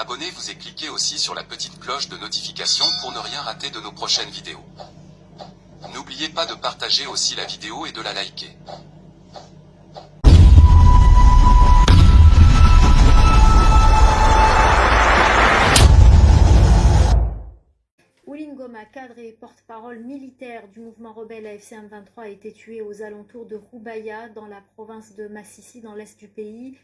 Abonnez-vous et cliquez aussi sur la petite cloche de notification pour ne rien rater de nos prochaines vidéos. N'oubliez pas de partager aussi la vidéo et de la liker. Willy Ngoma, cadre et porte-parole militaire du mouvement rebelle AFC M23, a été tué aux alentours de Roubaïa, dans la province de Massissi, dans l'est du pays.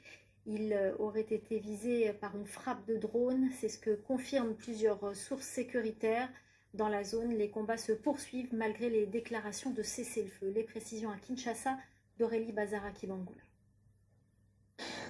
Il aurait été visé par une frappe de drone, c'est ce que confirment plusieurs sources sécuritaires. Dans la zone, les combats se poursuivent malgré les déclarations de cessez-le-feu. Les précisions à Kinshasa d'Aurélie Bazara-Kibangoula.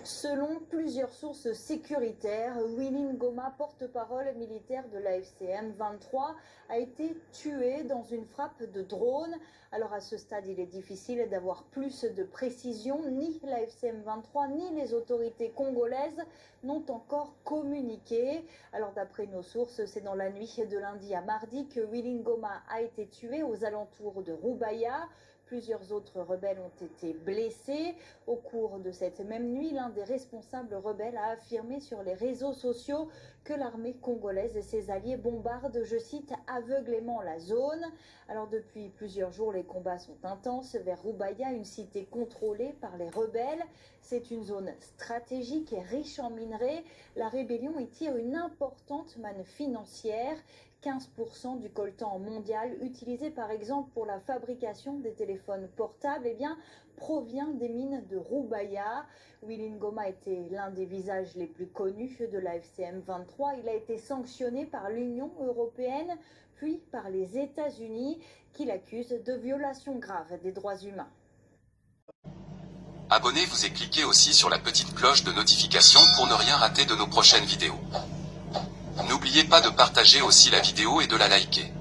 Selon plusieurs sources sécuritaires, Willy Ngoma, porte-parole militaire de l'AFC M23, a été tué dans une frappe de drone. Alors à ce stade, il est difficile d'avoir plus de précision. Ni l'AFC M23 ni les autorités congolaises n'ont encore communiqué. Alors d'après nos sources, c'est dans la nuit de lundi à mardi que Willy Ngoma a été tué aux alentours de Roubaïa. Plusieurs autres rebelles ont été blessés. Au cours de cette même nuit, l'un des responsables rebelles a affirmé sur les réseaux sociaux que l'armée congolaise et ses alliés bombardent, je cite, aveuglément la zone. Alors depuis plusieurs jours, les combats sont intenses vers Roubaïa, une cité contrôlée par les rebelles. C'est une zone stratégique et riche en minerais. La rébellion y tire une importante manne financière. 15% du coltan mondial utilisé par exemple pour la fabrication des téléphones portables provient des mines de Roubaïa. Willy Ngoma était l'un des visages les plus connus de l'AFC M23. Il a été sanctionné par l'Union européenne puis par les États-Unis qui l'accusent de violations graves des droits humains. Abonnez-vous et cliquez aussi sur la petite cloche de notification pour ne rien rater de nos prochaines vidéos. N'oubliez pas de partager aussi la vidéo et de la liker.